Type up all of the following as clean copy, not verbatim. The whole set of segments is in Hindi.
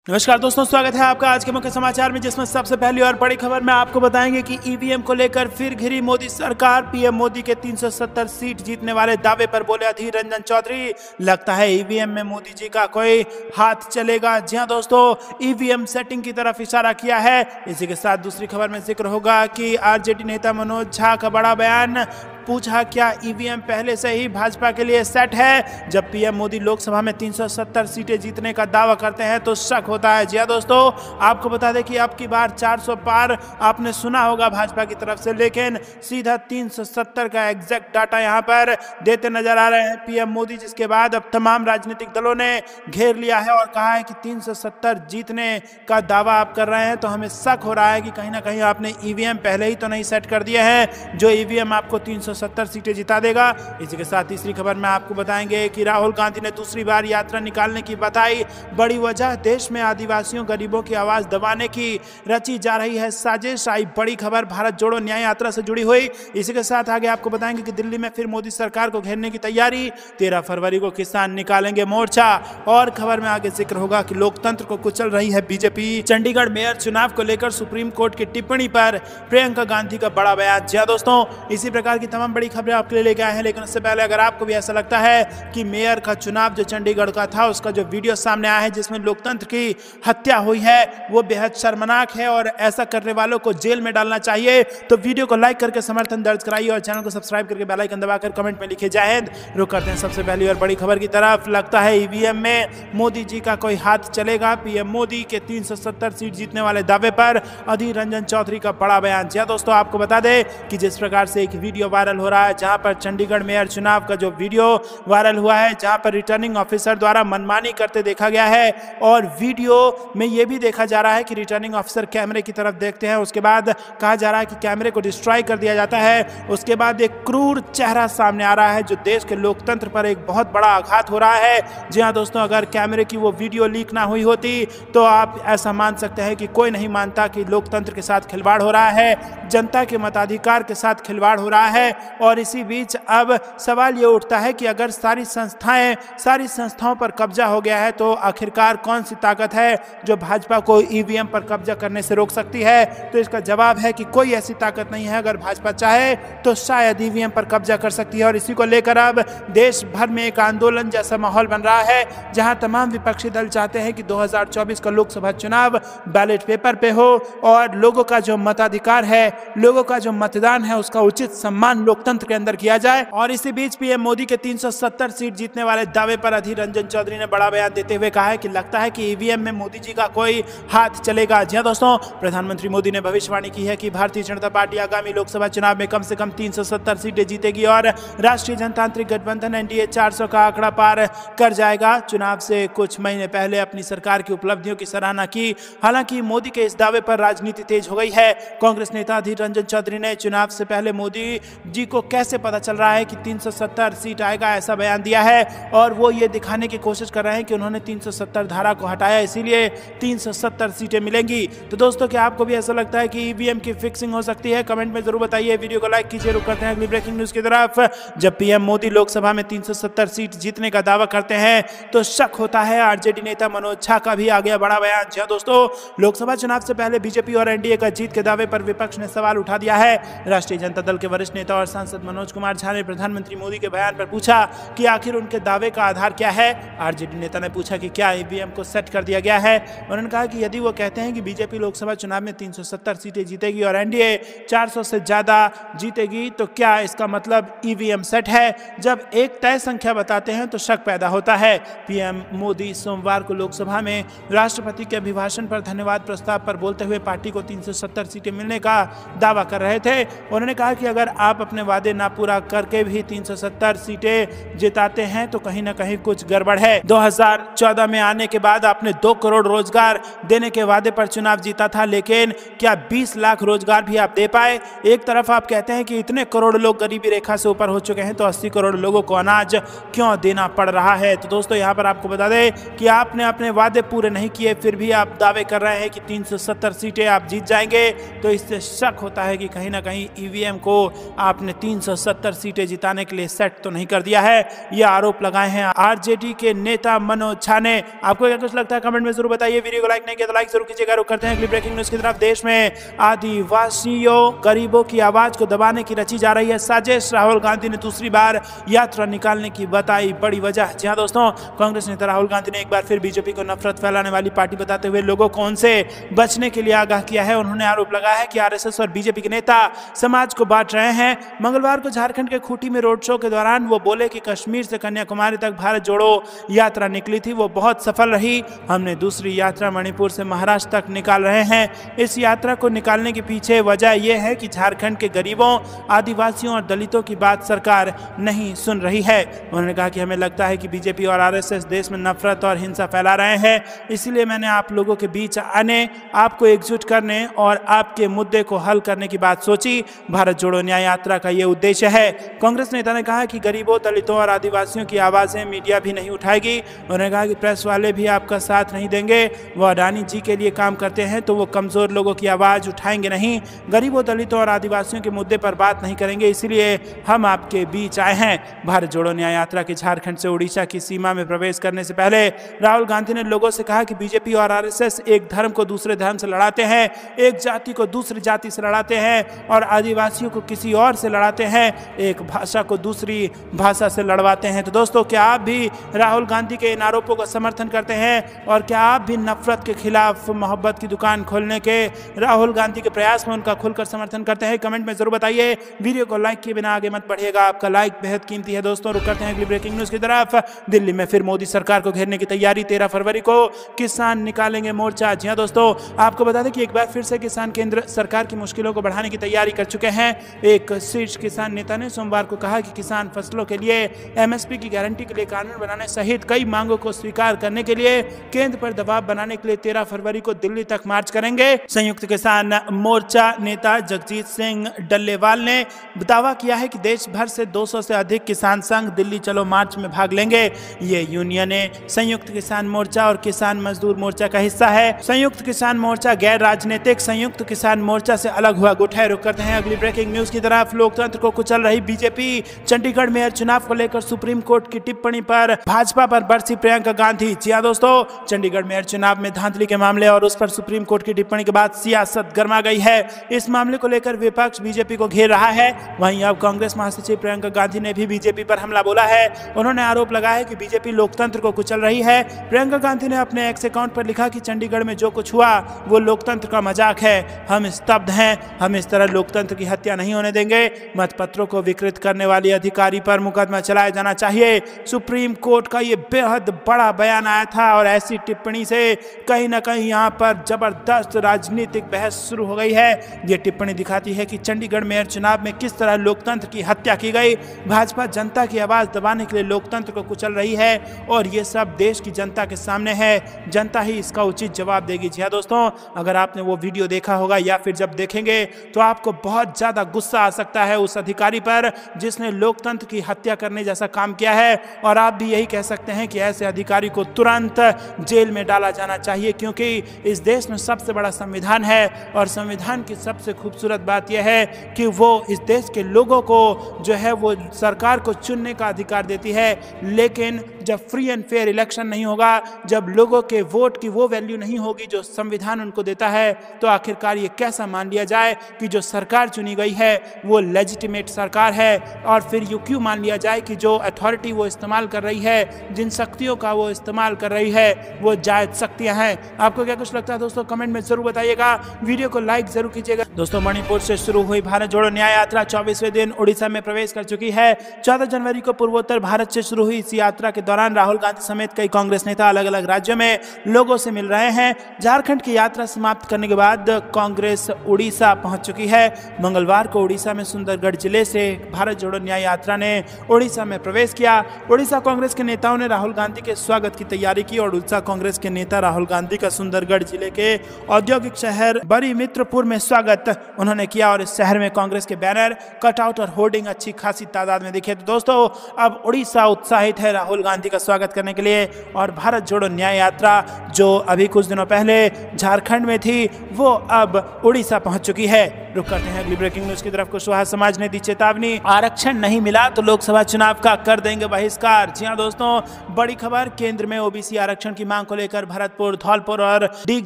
नमस्कार दोस्तों, स्वागत है आपका आज के मुख्य समाचार में, जिसमें सबसे पहली और बड़ी खबर में आपको बताएंगे कि ईवीएम को लेकर फिर घिरी मोदी सरकार। पीएम मोदी के 370 सीट जीतने वाले दावे पर बोले अधीर रंजन चौधरी, लगता है ईवीएम में मोदी जी का कोई हाथ चलेगा। जी हां दोस्तों, ईवीएम सेटिंग की तरफ इशारा किया है। इसी के साथ दूसरी खबर में जिक्र होगा कि आरजेडी नेता मनोज झा का बड़ा बयान, पूछा क्या ईवीएम पहले से ही भाजपा के लिए सेट है। जब पीएम मोदी लोकसभा में 370 सीटें जीतने का दावा करते हैं तो शक होता है। जी हां दोस्तों, आपको बता दें कि अब की बार 400 पार आपने सुना होगा भाजपा की तरफ से, लेकिन सीधा 370 का एग्जैक्ट डाटा यहां पर देते नजर आ रहे हैं पीएम मोदी, जिसके बाद अब तमाम राजनीतिक दलों ने घेर लिया है और कहा है कि 370 जीतने का दावा आप कर रहे हैं तो हमें शक हो रहा है कि कहीं ना कहीं आपने ईवीएम पहले ही तो नहीं सेट कर दिए हैं जो ईवीएम आपको 370 सीटें जिता देगा। इसी के साथ तीसरी खबर में आपको बताएंगे कि राहुल गांधी ने दूसरी बार यात्रा निकालने की बताई बड़ी वजह, देश में आदिवासियों गरीबों की आवाज दबाने की रची जा रही है साजिश। आई बड़ी खबर भारत जोड़ो न्याय यात्रा से जुड़ी हुई। इसी के साथ आगे आपको बताएंगे कि दिल्ली में फिर मोदी सरकार को घेरने की तैयारी, 13 फरवरी को किसान निकालेंगे मोर्चा। और खबर में आगे जिक्र होगा कि लोकतंत्र को कुचल रही है बीजेपी। चंडीगढ़ मेयर चुनाव को लेकर सुप्रीम कोर्ट की टिप्पणी पर प्रियंका गांधी का बड़ा बयान। जी हां दोस्तों, इसी प्रकार की तमाम बड़ी खबरें आपके लिए लेके आए हैं, लेकिन उससे पहले अगर आपको भी ऐसा लगता है कि मेयर का चुनाव जो चंडीगढ़ का था उसका जो वीडियो सामने आया है जिसमें लोकतंत्र की हत्या हुई है वो बेहद शर्मनाक है और ऐसा करने वालों को जेल में डालना चाहिए, तो वीडियो को लाइक करके समर्थन दर्ज कराइए और चैनल को सब्सक्राइब करके बेल आइकन दबाकर कमेंट में लिखे जय हिंद। रुक करते हैं सबसे पहली और बड़ी खबर की तरफ। लगता है ईवीएम में मोदी जी का कोई हाथ चलेगा। पीएम मोदी के 370 सीट जीतने वाले दावे पर अधीर रंजन चौधरी का बड़ा बयान। जी हां दोस्तों, आपको बता दें कि जिस प्रकार से एक वीडियो वायरल हो रहा है जहां पर चंडीगढ़ मेयर चुनाव का जो वीडियो वायरल हुआ है जहां पर रिटर्निंग ऑफिसर द्वारा मनमानी करते देखा गया है और वीडियो में यह भी देखा जा रहा है कि रिटर्निंग ऑफिसर कैमरे की तरफ देखते हैं, उसके बाद कहा जा रहा है कि कैमरे को डिस्ट्रॉय कर दिया जाता है। उसके बाद एक क्रूर चेहरा सामने आ रहा है जो देश के लोकतंत्र पर एक बहुत बड़ा आघात हो रहा है। जी हां दोस्तों, अगर कैमरे की वो वीडियो लीक ना हुई होती तो आप ऐसा मान सकते हैं कि कोई नहीं मानता कि लोकतंत्र के साथ खिलवाड़ हो रहा है, जनता के मताधिकार के साथ खिलवाड़ हो रहा है। और इसी बीच अब सवाल ये उठता है कि अगर सारी संस्थाओं पर कब्जा हो गया है तो आखिरकार कौन सी ताकत है जो भाजपा को ईवीएम पर कब्जा करने से रोक सकती है। तो इसका जवाब है कि कोई ऐसी ताकत नहीं है। अगर भाजपा चाहे तो शायद ईवीएम पर कब्जा कर सकती है और इसी को लेकर अब देश भर में एक आंदोलन जैसा माहौल बन रहा है जहां तमाम विपक्षी दल चाहते हैं कि 2024 का लोकसभा चुनाव बैलेट पेपर पे हो और लोगों का जो मताधिकार है, लोगों का जो मतदान है, उसका उचित सम्मान लोकतंत्र के अंदर किया जाए। और इसी बीच पीएम मोदी के 370 सीट जीतने वाले दावे पर अधीर रंजन चौधरी ने बड़ा बयान देते हुए कहा है कि लगता है कि ईवीएम में मोदी जी का कोई हाथ चलेगा। जी हां दोस्तों, प्रधानमंत्री मोदी ने भविष्यवाणी की है कि भारतीय जनता पार्टी आगामी लोकसभा चुनाव में कम से कम 370 सीटें जीतेगी और राष्ट्रीय जनतांत्रिक गठबंधन एनडीए 400 का आंकड़ा पार कर जाएगा। चुनाव से कुछ महीने पहले अपनी सरकार की उपलब्धियों की सराहना की। हालांकि मोदी के इस दावे पर राजनीति तेज हो गई है। कांग्रेस नेता अधीर रंजन चौधरी ने चुनाव से पहले मोदी जी को कैसे पता चल रहा है कि 370 सीट आएगा ऐसा बयान दिया है और वो ये दिखाने की कोशिश कर रहे हैं कि उन्होंने 370 धारा को हटाया इसीलिए 370 सीटें मिलेंगी। तो दोस्तों, क्या आपको भी ऐसा लगता है कि ईवीएम की फिक्सिंग हो सकती है? कमेंट में जरूर बताइए। वीडियो को लाइक कीजिए। रुक करते हैं अगली ब्रेकिंग न्यूज की तरफ। जब पीएम मोदी लोकसभा में 370 सीट जीतने का दावा करते हैं तो शक होता है। आरजेडी नेता मनोज झा का भी आ गया बड़ा बयान। जी हां दोस्तों, लोकसभा चुनाव से पहले बीजेपी और एनडीए का जीत के दावे पर विपक्ष ने सवाल उठा दिया है। राष्ट्रीय जनता दल के वरिष्ठ नेता और सांसद मनोज कुमार झा ने प्रधानमंत्री मोदी के बयान पर पूछा कि आखिर उनके दावे का आधार क्या है। आरजेडी नेता ने पूछा कि क्या ईवीएम को सेट कर दिया गया है। उन्होंने कहा कि यदि वो कहते हैं कि बीजेपी लोकसभा चुनाव में 370 सीटें जीतेगी और एनडीए 400 से ज्यादा जीतेगी तो क्या इसका मतलब ईवीएम सेट है। जब एक तय संख्या बताते हैं तो शक पैदा होता है। पीएम मोदी सोमवार को लोकसभा में राष्ट्रपति के अभिभाषण पर धन्यवाद प्रस्ताव पर बोलते हुए पार्टी को 370 सीटें मिलने का दावा कर रहे थे। उन्होंने कहा कि अगर आप अपने वादे ना पूरा करके भी 370 सीटें जिताते हैं तो कहीं ना कहीं कुछ गड़बड़ है। 2014 में आने के बाद आपने 2 करोड़ रोजगार देने के वादे पर चुनाव जीता था, लेकिन क्या 20 लाख रोजगार भी आप दे पाए? एक तरफ आप कहते हैं कि इतने करोड़ लोग गरीबी रेखा से ऊपर हो चुके हैं तो 80 करोड़ लोगों को अनाज क्यों देना पड़ रहा है। तो दोस्तों, यहाँ पर आपको बता दें कि आपने अपने वादे पूरे नहीं किए फिर भी आप दावे कर रहे हैं कि 370 सीटें आप जीत जाएंगे। तो इससे शक होता है कि कहीं ना कहीं ईवीएम को आपने अपने 370 सीटें जिताने के लिए सेट तो नहीं कर दिया है। यह आरोप लगाए हैं आरजेडी के नेता मनोज झा ने। आपको क्या कुछ लगता है कमेंट में जरूर बताइए। वीडियो को लाइक नहीं किया तो लाइक जरूर कीजिएगा। रुक करते हैं अगली ब्रेकिंग न्यूज की तरफ। देश में आदिवासियों गरीबों की आवाज को दबाने की रची जा रही है साजिश। राहुल गांधी ने दूसरी बार यात्रा निकालने की बताई बड़ी वजह। जी हां दोस्तों, कांग्रेस नेता राहुल गांधी ने एक बार फिर बीजेपी को नफरत फैलाने वाली पार्टी बताते हुए लोगों को उनसे बचने के लिए आगाह किया है। उन्होंने आरोप लगाया है कि आरएसएस और बीजेपी के नेता समाज को बांट रहे हैं। मंगलवार को झारखंड के खूंटी में रोड शो के दौरान वो बोले कि कश्मीर से कन्याकुमारी तक भारत जोड़ो यात्रा निकली थी, वो बहुत सफल रही। हमने दूसरी यात्रा मणिपुर से महाराष्ट्र तक निकाल रहे हैं। इस यात्रा को निकालने के पीछे वजह यह है कि झारखंड के गरीबों, आदिवासियों और दलितों की बात सरकार नहीं सुन रही है। उन्होंने कहा कि हमें लगता है कि बीजेपी और आरएसएस देश में नफरत और हिंसा फैला रहे हैं, इसलिए मैंने आप लोगों के बीच आने, आपको एकजुट करने और आपके मुद्दे को हल करने की बात सोची। भारत जोड़ो न्याय यात्रा का ये उद्देश्य है। कांग्रेस नेता ने कहा कि गरीबों, दलितों और आदिवासियों की आवाजें मीडिया भी नहीं उठाएगी। उन्होंने कहा कि प्रेस वाले भी आपका साथ नहीं देंगे। वो अडानी जी के लिए काम करते हैं तो वो कमजोर लोगों की आवाज उठाएंगे नहीं, गरीबों, दलितों और आदिवासियों के मुद्दे पर बात नहीं करेंगे, इसलिए हम आपके बीच आए हैं। भारत जोड़ो न्याय यात्रा के झारखंड से उड़ीसा की सीमा में प्रवेश करने से पहले राहुल गांधी ने लोगों से कहा कि बीजेपी और आरएसएस एक धर्म को दूसरे धर्म से लड़ाते हैं, एक जाति को दूसरी जाति से लड़ाते हैं और आदिवासियों को किसी और से लड़ाते हैं, एक भाषा को दूसरी भाषा से लड़वाते हैं। तो दोस्तों, क्या आप भी राहुल गांधी के इन आरोपों का समर्थन करते हैं और क्या आप भी नफरत के खिलाफ मोहब्बत की दुकान खोलने के राहुल गांधी के प्रयास में उनका खुलकर समर्थन करते हैं? कमेंट में जरूर बताइए। वीडियो को लाइक किए बिना आगे मत बढ़िएगा, आपका लाइक बेहद कीमती है। दोस्तों, रुक करते हैं अगली ब्रेकिंग न्यूज की तरफ। दिल्ली में फिर मोदी सरकार को घेरने की तैयारी। 13 फरवरी को किसान निकालेंगे मोर्चा। जी हां दोस्तों, आपको बता दें कि एक बार फिर से किसान केंद्र सरकार की मुश्किलों को बढ़ाने की तैयारी कर चुके हैं। एक शीर्ष किसान नेता ने सोमवार को कहा कि किसान फसलों के लिए एमएसपी की गारंटी के लिए कानून बनाने सहित कई मांगों को स्वीकार करने के लिए केंद्र पर दबाव बनाने के लिए 13 फरवरी को दिल्ली तक मार्च करेंगे। संयुक्त किसान मोर्चा नेता जगजीत सिंह डल्लेवाल ने दावा किया है कि देश भर से 200 से अधिक किसान संघ दिल्ली चलो मार्च में भाग लेंगे। ये यूनियन संयुक्त किसान मोर्चा और किसान मजदूर मोर्चा का हिस्सा है। संयुक्त किसान मोर्चा गैर राजनीतिक संयुक्त किसान मोर्चा से अलग हुआ गुट है। रुक करते हैं अगली ब्रेकिंग न्यूज की तरफ। लोकतंत्र को कुचल रही बीजेपी। चंडीगढ़ मेयर चुनाव को लेकर सुप्रीम कोर्ट की टिप्पणी पर भाजपा पर बरसी प्रियंका गांधी। जी हां दोस्तों, चंडीगढ़ मेयर चुनाव में धांधली के मामले और उस पर सुप्रीम कोर्ट की टिप्पणी के बाद सियासत गर्मा गई है। इस मामले को लेकर विपक्ष बीजेपी को घेर रहा है। वहीं अब कांग्रेस महासचिव प्रियंका गांधी ने भी बीजेपी पर हमला बोला है। उन्होंने आरोप लगाया है कि बीजेपी लोकतंत्र को कुचल रही है। प्रियंका गांधी ने अपने एक्स अकाउंट पर लिखा कि चंडीगढ़ में जो कुछ हुआ वो लोकतंत्र का मजाक है। हम स्तब्ध हैं, हम इस तरह लोकतंत्र की हत्या नहीं होने देंगे। मतपत्रों को विकृत करने वाले अधिकारी पर मुकदमा चलाया जाना चाहिए। सुप्रीम कोर्ट का ये बेहद बड़ा बयान आया था और ऐसी टिप्पणी से कहीं ना कहीं यहाँ पर जबरदस्त राजनीतिक बहस शुरू हो गई है। ये टिप्पणी दिखाती है कि चंडीगढ़ मेयर चुनाव में किस तरह लोकतंत्र की हत्या की गई। भाजपा जनता की आवाज दबाने के लिए लोकतंत्र को कुचल रही है और ये सब देश की जनता के सामने है। जनता ही इसका उचित जवाब देगी। जी हाँ दोस्तों, अगर आपने वो वीडियो देखा होगा या फिर जब देखेंगे तो आपको बहुत ज्यादा गुस्सा आ सकता है उस अधिकारी पर जिसने लोकतंत्र की हत्या करने जैसा काम किया है। और आप भी यही कह सकते हैं कि ऐसे अधिकारी को तुरंत जेल में डाला जाना चाहिए, क्योंकि इस देश में सबसे बड़ा संविधान है और संविधान की सबसे खूबसूरत बात यह है कि वो इस देश के लोगों को जो है वो सरकार को चुनने का अधिकार देती है। लेकिन जब फ्री एंड फेयर इलेक्शन नहीं होगा, जब लोगों के वोट की वो वैल्यू नहीं होगी जो संविधान उनको देता है, तो आखिरकार ये कैसा मान लिया जाए कि जो सरकार चुनी गई है वो लेजिटिमेट सरकार है। और फिर यूं क्यों मान लिया जाए कि जो अथॉरिटी वो इस्तेमाल कर रही है, जिन शक्तियों का वो इस्तेमाल कर रही है, वो जायज शक्तियां हैं। आपको क्या कुछ लगता है दोस्तों, कमेंट में जरूर बताइएगा। वीडियो को लाइक जरूर कीजिएगा। दोस्तों, मणिपुर से शुरू हुई भारत जोड़ो न्याय यात्रा 24वें दिन उड़ीसा में प्रवेश कर चुकी है। 14 जनवरी को पूर्वोत्तर भारत से शुरू हुई इस यात्रा के दौरान राहुल गांधी समेत कई कांग्रेस नेता अलग अलग राज्यों में लोगों से मिल रहे हैं। झारखंड की यात्रा समाप्त करने के बाद कांग्रेस उड़ीसा पहुंच चुकी है। मंगलवार को उड़ीसा में सुंदरगढ़ जिले से भारत जोड़ो न्याय यात्रा ने उड़ीसा में प्रवेश किया। उड़ीसा कांग्रेस के नेताओं ने राहुल गांधी के स्वागत की तैयारी की और उड़ीसा कांग्रेस के नेता राहुल गांधी का सुंदरगढ़ जिले के औद्योगिक शहर बड़ी मित्रपुर में स्वागत उन्होंने किया और इस शहर में कांग्रेस के बैनर, कटआउट और होर्डिंग अच्छी खासी तादाद में दिखे। तो दोस्तों, अब उड़ीसा उत्साहित है राहुल गांधी का स्वागत करने के लिए और भारत जोड़ो न्याय यात्रा जो अभी कुछ दिनों पहले झारखंड में थी वो अब उड़ीसा पहुंच चुकी है। रुक करते हैं अगली ब्रेकिंग न्यूज की तरफ। कुशवाहा समाज ने दी चेतावनी, आरक्षण नहीं मिला तो लोकसभा चुनाव का कर देंगे बहिष्कार। जी हां दोस्तों, बड़ी खबर, केंद्र में ओबीसी आरक्षण की मांग को लेकर भरतपुर, धौलपुर और डीग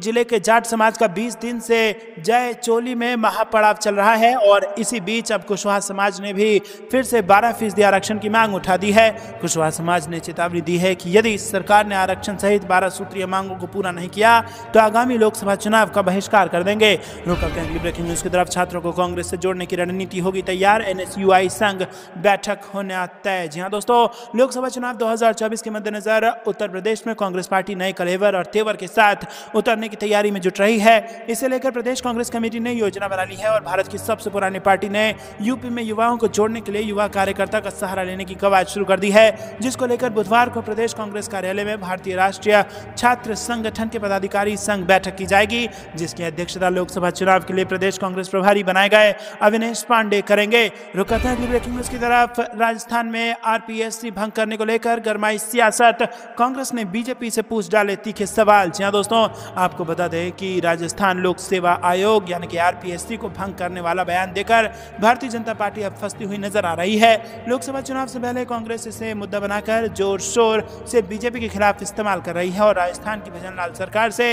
जिले के जाट समाज का 20 दिन से जय चोली में महापड़ाव चल रहा है और इसी बीच अब कुशवाहा समाज ने भी फिर से 12% आरक्षण की मांग उठा दी है। कुशवाहा समाज ने चेतावनी दी है कि यदि सरकार ने आरक्षण सहित 12 सूत्रीय मांगों को पूरा नहीं किया तो आगामी लोकसभा चुनाव का बहिष्कार कर देंगे। रुक करते हैं अगली ब्रेकिंग न्यूज की तरफ। छात्रों को कांग्रेस से जोड़ने की रणनीति होगी तैयार, एनएसयूआई संघ बैठक होने तय। जी हां दोस्तों, लोकसभा चुनाव 2024 के मद्देनजर उत्तर प्रदेश में कांग्रेस पार्टी नए कलेवर और तेवर के साथ उतरने की तैयारी में जुट रही है। इसे लेकर प्रदेश कांग्रेस कमेटी ने योजना बना ली है और भारत की सबसे पुरानी पार्टी ने यूपी में युवाओं को जोड़ने के लिए युवा कार्यकर्ता का सहारा लेने की कवायद शुरू कर दी है, जिसको लेकर बुधवार को प्रदेश कांग्रेस कार्यालय में भारतीय राष्ट्रीय छात्र संगठन के पदाधिकारी संघ बैठक की जाएगी, जिसकी अध्यक्षता लोकसभा चुनाव के लिए प्रदेश कांग्रेस प्रभारी बनाए गए अविनेश पांडे करेंगे। रुक करते हैं अगली ब्रेकिंग न्यूज की तरफ। राजस्थान में आरपीएससी भंग करने को लेकर गरमाई सियासत, कांग्रेस ने बीजेपी से पूछ डाले तीखे सवाल। जी हां दोस्तों, आपको बता दें कि राजस्थान लोक सेवा आयोग यानी कि आरपीएससी को भंग करने वाला बयान देकर भारतीय जनता पार्टी अब फंसती हुई नजर आ रही है। लोकसभा चुनाव से पहले कांग्रेस इसे मुद्दा बनाकर जोर शोर से बीजेपी के खिलाफ इस्तेमाल कर रही है और राजस्थान की भजनलाल सरकार से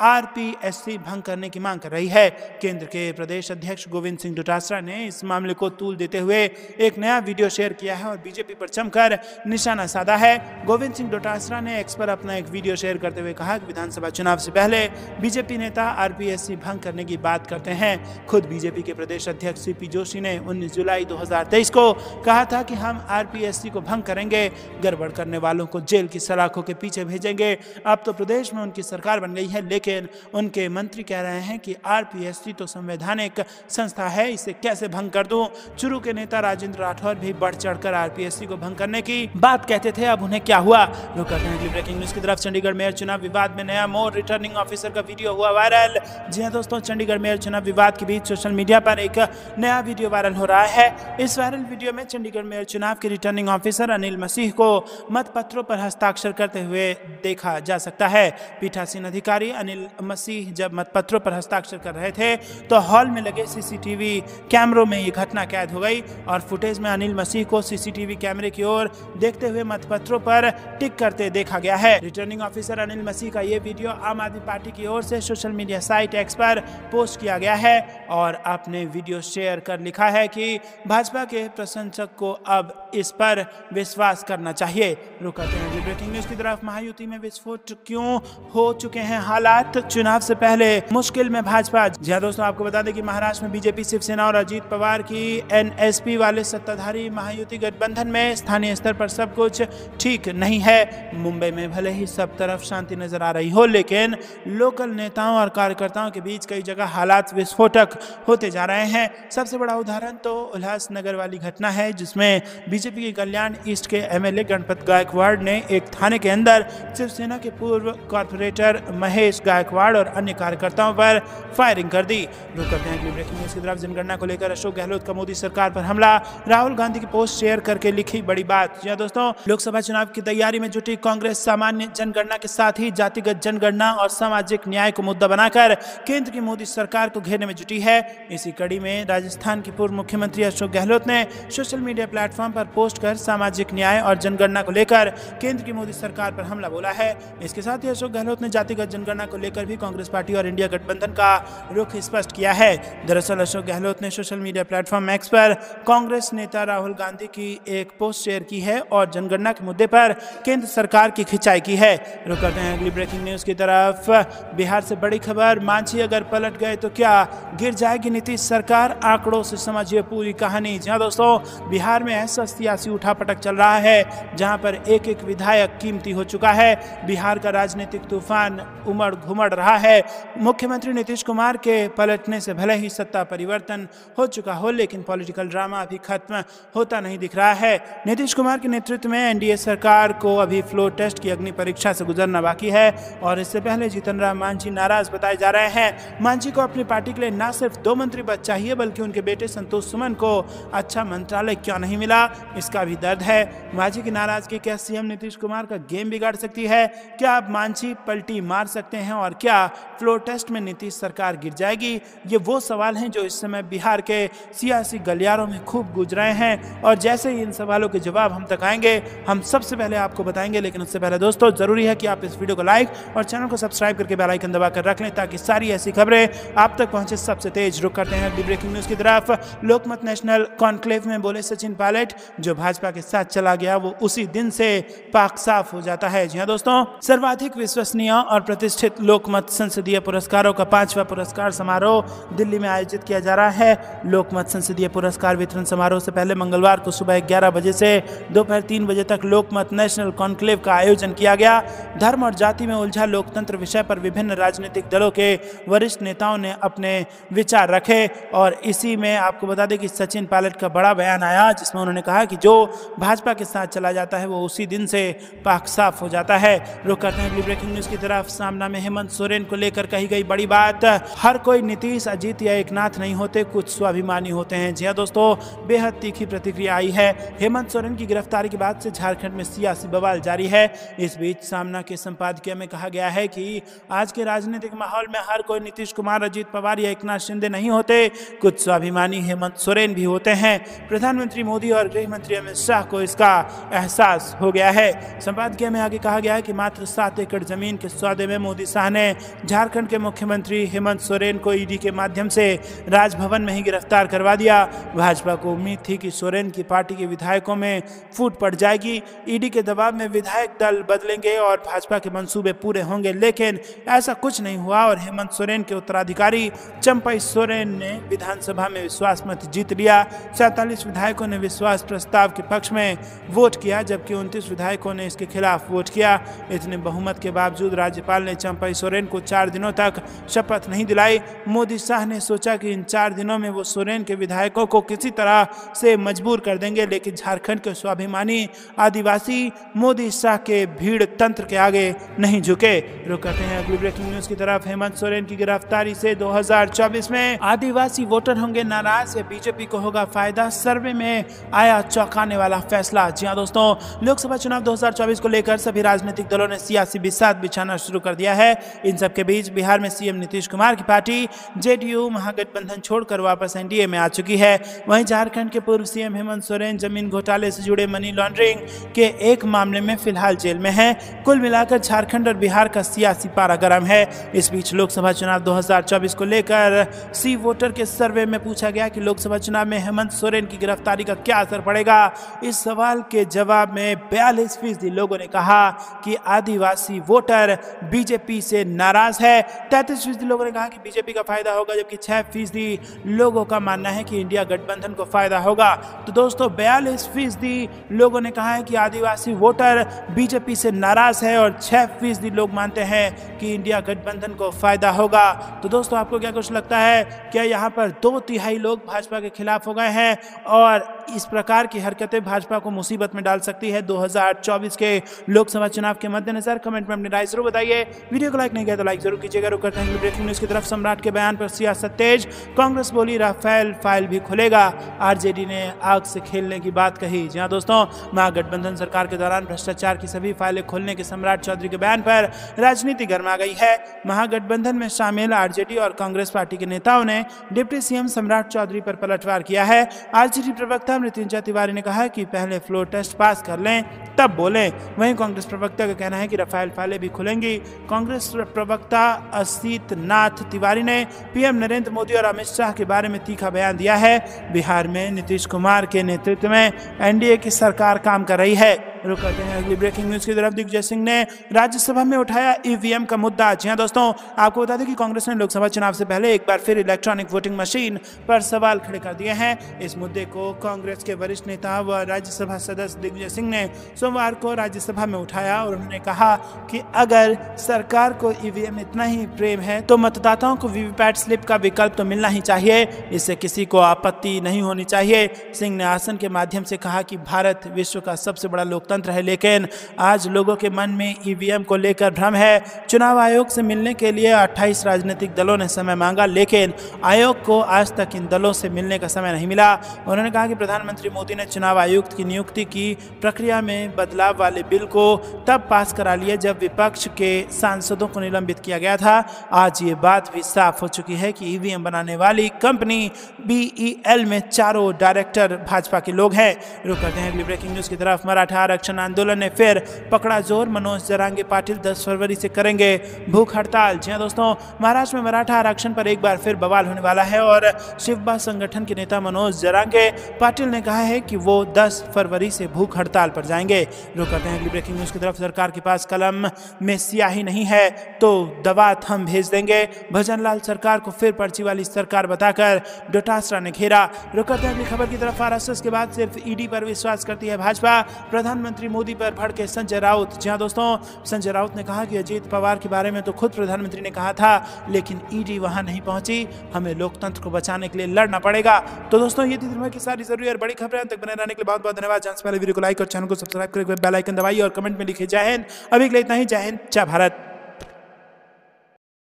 आरपीएससी भंग करने की मांग कर रही है। केंद्र के प्रदेश अध्यक्ष गोविंद सिंह डोटासरा ने इस मामले को तूल देते हुए एक नया वीडियो शेयर किया है और बीजेपी पर जमकर निशाना साधा है। गोविंद सिंह डोटासरा ने एक्स पर अपना एक वीडियो शेयर करते हुए कहा कि विधानसभा चुनाव से पहले बीजेपी नेता आरपीएससी भंग करने की बात करते हैं। खुद बीजेपी के प्रदेश अध्यक्ष सीपी जोशी ने 19 जुलाई 2023 को कहा था कि हम आरपीएससी को भंग करेंगे, गड़बड़ करने वालों को जेल की सलाखों के पीछे भेजेंगे। अब तो प्रदेश में उनकी सरकार बन गई है, लेकिन उनके मंत्री कह रहे हैं कि आरपीएससी तो संवैधानिक संस्था है, इसे कैसे भंग कर दूं। चुरू के नेता राजेंद्र राठौर भी बढ़ चढ़कर आरपीएससी को भंग करने की बात कहते थे, अब उन्हें क्या हुआ। रुक करते हैं अगली ब्रेकिंग न्यूज की तरफ। चंडीगढ़ मेयर चुनाव विवाद में नया मोड़, रिटर्निंग ऑफिसर का वीडियो हुआ वायरल। जी हां दोस्तों, चंडीगढ़ मेयर चुनाव विवाद के बीच सोशल मीडिया पर एक नया वीडियो वायरल हो रहा है। इस वायरल वीडियो में चंडीगढ़ मेयर चुनाव के रिटर्निंग ऑफिसर अनिल मसीह को मतपत्रों पर हस्ताक्षर करते हुए देखा जा सकता है। पीठासीन अधिकारी अनिल मसीह जब मतपत्रों पर हस्ताक्षर कर रहे थे तो हॉल में लगे सीसीटीवी कैमरों में ये घटना कैद हो गई और फुटेज में अनिल मसीह को सीसीटीवी कैमरे की ओर देखते हुए मतपत्रों पर टिक करते देखा गया है। रिटर्निंग ऑफिसर अनिल मसीह का ये वीडियो आम आदमी पार्टी की ओर से सोशल मीडिया साइट एक्स पर पोस्ट किया गया है और आपने वीडियो शेयर कर लिखा है कि भाजपा के प्रशंसक को अब इस पर विश्वास करना चाहिए। रुक करते हैं ब्रेकिंग न्यूज की तरफ। महायुति में विस्फोट क्यों हो चुके हैं हालात, चुनाव से पहले मुश्किल में भाजपा। जी हां दोस्तों, आपको बता दें कि महाराष्ट्र में बीजेपी, शिवसेना और अजीत पवार की एनएसपी वाले सत्ताधारी महायुति गठबंधन में स्थानीय स्तर पर सब कुछ ठीक नहीं है। मुंबई में भले ही सब तरफ शांति नजर आ रही हो, लेकिन लोकल नेताओं और कार्यकर्ताओं के बीच कई जगह हालात विस्फोटक होते जा रहे हैं। सबसे बड़ा उदाहरण तो उल्लासनगर वाली घटना है, जिसमें बीजेपी के कल्याण ईस्ट के एमएलए गणपत गायकवाड़ ने एक थाने के अंदर शिवसेना के पूर्व कॉर्पोरेटर महेश गायकवाड़ और अन्य कार्यकर्ताओं पर फायरिंग कर दी। रुक करते हैं अगली ब्रेकिंग न्यूज की तरफ। जनगणना को लेकर अशोक गहलोत का मोदी सरकार पर हमला, राहुल गांधी की पोस्ट शेयर करके लिखी बड़ी बात। जी दोस्तों, लोकसभा चुनाव की तैयारी में जुटी कांग्रेस सामान्य जनगणना के साथ ही जातिगत जनगणना और सामाजिक न्याय को मुद्दा बनाकर केंद्र की मोदी सरकार को घेरने में जुटी है। इसी कड़ी में राजस्थान के पूर्व मुख्यमंत्री अशोक गहलोत ने सोशल मीडिया प्लेटफॉर्म पर पोस्ट कर सामाजिक न्याय और जनगणना को लेकर केंद्र की मोदी सरकार पर हमला बोला है। इसके साथ ही अशोक गहलोत ने जातिगत जनगणना को लेकर भी कांग्रेस पार्टी और इंडिया गठबंधन का रुख स्पष्ट किया है। दरअसल अशोक गहलोत ने सोशल मीडिया प्लेटफॉर्म एक्स पर कांग्रेस नेता राहुल गांधी की एक पोस्ट शेयर की है और जनगणना के मुद्दे पर केंद्र सरकार की खिंचाई की है। रुक करते हैं अगली ब्रेकिंग न्यूज की तरफ। बिहार से बड़ी खबर, मांझी अगर पलट गए तो क्या गिर जाएगी नीतीश सरकार, आंकड़ों से समझिए पूरी कहानी। जहां दोस्तों, बिहार में ऐसा सियासी उठापटक चल रहा है जहां पर एक एक विधायक कीमती हो चुका है। बिहार का राजनीतिक तूफान उमड़ घुमड़ रहा है। मुख्यमंत्री नीतीश कुमार के पलटने से भले ही सत्ता परिवर्तन हो चुका हो, लेकिन पॉलिटिकल ड्रामा अभी खत्म होता नहीं दिख रहा है। नीतीश कुमार के नेतृत्व में एनडीए सरकार को अभी फ्लोर टेस्ट की अग्नि परीक्षा से गुजरना बाकी है और इससे पहले जीतन राम मांझी नाराज बताए जा रहे हैं। मांझी को अपनी पार्टी के लिए न सिर्फ 2 मंत्री पद चाहिए, बल्कि उनके बेटे संतोष सुमन को अच्छा मंत्रालय क्यों नहीं मिला, इसका भी दर्द है। मांझी की नाराजगी क्या सीएम नीतीश कुमार का गेम बिगाड़ सकती है? क्या अब मांझी पलटी मार सकते हैं और क्या फ्लोर टेस्ट में नीतीश सरकार गिर जाएगी? ये वो सवाल सवाल हैं जो इस समय बिहार के सियासी गलियारों में खूब गूंज रहे हैं, और जैसे ही इन सवालों के जवाब हम तक आएंगे हम सबसे पहले आपको बताएंगे। लेकिन उससे पहले दोस्तों जरूरी है कि आप इस वीडियो को लाइक और चैनल को सब्सक्राइब करके बेल आइकन दबाकर रख लें ताकि सारी ऐसी खबरें आप तक पहुंचे सबसे तेज। रुक करते हैं अगली ब्रेकिंग न्यूज की तरफ। लोकमत नेशनल कॉन्क्लेव में बोले सचिन पायलट, जो भाजपा के साथ चला गया वो उसी दिन से पाक साफ हो जाता है। जी हाँ दोस्तों, सर्वाधिक विश्वसनीय और प्रतिष्ठित लोकमत संसदीय पुरस्कारों का 5वां पुरस्कार समारोह दिल्ली में आयोजित किया जा रहा है। लोकमत संसदीय पुरस्कार वितरण समारोह से पहले मंगलवार को सुबह 11 बजे से दोपहर 3 बजे तक लोकमत नेशनल कॉन्क्लेव का आयोजन किया गया। धर्म और जाति में उलझा लोकतंत्र विषय पर विभिन्न राजनीतिक दलों के वरिष्ठ नेताओं ने अपने विचार रखे, और इसी में आपको बता दें कि सचिन पायलट का बड़ा बयान आया जिसमें उन्होंने कहा कि जो भाजपा के साथ चला जाता है वो उसी दिन से पाक साफ हो जाता है। रुक करते हैं अगली ब्रेकिंग न्यूज की तरफ। सामना में हेमंत सोरेन को लेकर कही गई बड़ी बात। हर कोई नीतीश, अजीत या एकनाथ नहीं होते, कुछ स्वाभिमानी होते हैं। जी हाँ दोस्तों, बेहद तीखी प्रतिक्रिया आई है हेमंत सोरेन की गिरफ्तारी के बाद से झारखंड में सियासी बवाल जारी है। इस बीच सामना के संपादकीय में कहा गया है कि आज के राजनीतिक माहौल में हर कोई नीतीश कुमार, अजीत पवार या एकनाथ शिंदे नहीं होते, कुछ स्वाभिमानी हेमंत सोरेन भी होते हैं। प्रधानमंत्री मोदी और गृह मंत्री अमित शाह को इसका एहसास हो गया है। संपादकीय में आगे कहा गया है कि मात्र 7 एकड़ जमीन के सौदे में मोदी शाह ने झारखंड के मुख्यमंत्री हेमंत सोरेन को ईडी के माध्यम से राजभवन में ही गिरफ्तार करवा दिया। भाजपा को उम्मीद थी कि सोरेन की पार्टी के विधायकों में फूट पड़ जाएगी, ईडी के दबाव में विधायक दल बदलेंगे और भाजपा के मंसूबे पूरे होंगे, लेकिन ऐसा कुछ नहीं हुआ और हेमंत सोरेन के उत्तराधिकारी चंपई सोरेन ने विधानसभा में विश्वास मत जीत लिया। 47 विधायकों ने विश्वास प्रस्ताव के पक्ष में वोट किया जबकि 29 विधायकों ने इसके खिलाफ वोट किया। इतने बहुमत के बावजूद राज्यपाल ने चंपई सोरेन को 4 दिनों तक शपथ नहीं दिलाई। मोदी शाह ने सोचा कि इन 4 दिनों में वो सोरेन के विधायकों को किसी तरह से मजबूर कर देंगे, लेकिन झारखंड के स्वाभिमानी आदिवासी मोदी शाह के भीड़ तंत्र के आगे नहीं झुके। रुक करते हैं अगली ब्रेकिंग न्यूज की तरफ। हेमंत सोरेन की गिरफ्तारी से 2024 में आदिवासी वोटर होंगे नाराज या बीजेपी को होगा फायदा, सर्वे में आया चौंकाने वाला फैसला। जी हाँ दोस्तों, लोकसभा चुनाव 2024 को लेकर सभी राजनीतिक दलों ने सियासी बिसात बिछाना शुरू कर दिया है। इन सबके बीच बिहार में सीएम नीतीश कुमार की पार्टी जेडीयू महागठबंधन छोड़कर वापस एनडीए में आ चुकी है। वहीं झारखंड के पूर्व सीएम हेमंत सोरेन जमीन घोटाले से जुड़े मनी लॉन्ड्रिंग के एक मामले में फिलहाल जेल में है। कुल मिलाकर झारखंड और बिहार का सियासी पारा गर्म है। इस बीच लोकसभा चुनाव 2024 को लेकर सी वोटर के सर्वे में पूछा गया कि लोकसभा चुनाव में हेमंत सोरेन की गिरफ्तारी का क्या असर पड़ेगा। इस सवाल के जवाब में 42% लोगों ने कहा कि आदिवासी वोटर बीजेपी से नाराज है। 33% लोगों ने कहा कि बीजेपी का फायदा होगा, जबकि 6% लोगों का मानना है कि इंडिया गठबंधन को फायदा होगा। तो दोस्तों 42% लोगों ने कहा है कि आदिवासी वोटर बीजेपी से नाराज है और 6% लोग मानते हैं कि इंडिया गठबंधन को फायदा होगा। तो दोस्तों आपको क्या कुछ लगता है, क्या यहाँ पर 2/3 लोग भाजपा के खिलाफ हो गए हैं और इस प्रकार की हरकतें भाजपा को मुसीबत में डाल सकती है 2024 के लोकसभा चुनाव के मद्देनजर? कमेंट में अपनी राय जरूर बताइए। वीडियो को लाइक नहीं किया तो लाइक जरूर कीजिएगा। रुक करते हैं ब्रेकिंग न्यूज की तरफ। सम्राट के बयान पर सियासत तेज, कांग्रेस बोली राफेल फाइल भी खुलेगा, आरजेडी ने आग से खेलने की बात कही। जी हाँ दोस्तों, महागठबंधन सरकार के दौरान भ्रष्टाचार की सभी फाइलें खोलने के सम्राट चौधरी के बयान पर राजनीति गर्मा गई है। महागठबंधन में शामिल आरजेडी और कांग्रेस पार्टी के नेताओं ने डिप्टी सीएम सम्राट चौधरी पर पलटवार किया है। आरजेडी प्रवक्ता मृत्युंजय तिवारी ने कहा कि पहले फ्लोर टेस्ट पास कर लें तब बोलें। वहीं कांग्रेस प्रवक्ता का कहना है कि राफेल फाइलें भी खुलेंगी। कांग्रेस प्रवक्ता असित नाथ तिवारी ने पीएम नरेंद्र मोदी और अमित शाह के बारे में तीखा बयान दिया है। बिहार में नीतीश कुमार के नेतृत्व में एनडीए की सरकार काम कर रही है। रुक करते हैं अगली ब्रेकिंग न्यूज की तरफ। दिग्विजय सिंह ने राज्यसभा में उठाया ईवीएम का मुद्दा। जी हाँ दोस्तों, आपको बता दें कि कांग्रेस ने लोकसभा चुनाव से पहले एक बार फिर इलेक्ट्रॉनिक वोटिंग मशीन पर सवाल खड़े कर दिए हैं। इस मुद्दे को कांग्रेस के वरिष्ठ नेता व राज्यसभा सदस्य दिग्विजय सिंह ने सोमवार को राज्यसभा में उठाया और उन्होंने कहा कि अगर सरकार को ईवीएम इतना ही प्रेम है तो मतदाताओं को वीवीपैट स्लिप का विकल्प तो मिलना ही चाहिए, इससे किसी को आपत्ति नहीं होनी चाहिए। सिंह ने आसन के माध्यम से कहा कि भारत विश्व का सबसे बड़ा लोकतंत्र लोकतंत्र है, लेकिन आज लोगों के मन में ईवीएम को लेकर भ्रम है। चुनाव आयोग से मिलने के लिए 28 राजनीतिक दलों ने समय मांगा, लेकिन आयोग को आज तक इन दलों से मिलने का समय नहीं मिला। उन्होंने कहा कि प्रधानमंत्री मोदी ने चुनाव आयुक्त की नियुक्ति की प्रक्रिया में बदलाव वाले बिल को तब पास करा लिया जब विपक्ष के सांसदों को निलंबित किया गया था। आज ये बात भी साफ हो चुकी है कि ईवीएम बनाने वाली कंपनी BEL में चारों डायरेक्टर भाजपा के लोग हैं। रुक करते हैं अगली ब्रेकिंग न्यूज की तरफ। मराठा आरक्षण आंदोलन ने फिर पकड़ा जोर। मनोज जरांगे पाटिल 10 फरवरी से करेंगे भूख हड़ताल। जी हां दोस्तों, महाराष्ट्र में मराठा आरक्षण पर एक बार फिर बवाल होने वाला है और शिवबा संगठन के नेता मनोज जरांगे पाटिल ने कहा है कि वो 10 फरवरी से भूख हड़ताल पर जाएंगे। रुक करते हैं अगली ब्रेकिंग न्यूज की तरफ। सरकार के पास कलम में स्याही नहीं है तो दवात हम भेज देंगे। भजनलाल सरकार को फिर पर्ची वाली सरकार बताकर डोटासरा ने घेरा। रुक करते हैं अगली खबर की तरफ। आरएसएस के बाद सिर्फ ईडी पर विश्वास करती है भाजपा। प्रधानमंत्री मोदी पर भड़के संजय राउत। जी हां दोस्तों, संजय राउत ने कहा कि अजीत पवार के बारे में तो खुद प्रधानमंत्री ने कहा था, लेकिन ईडी वहां नहीं पहुंची। हमें लोकतंत्र को बचाने के लिए लड़ना पड़ेगा। तो दोस्तों, ये थी दिन भर की सारी जरूरी और बड़ी खबरें। तक बने रहने के लिए बहुत बहुत धन्यवाद। जाने से पहले वीडियो को लाइक और चैनल को सब्सक्राइब करके बेल आइकन दबाइए और कमेंट में लिखिए जय हिंद। अभी के लिए इतना ही। जय हिंद, जय भारत।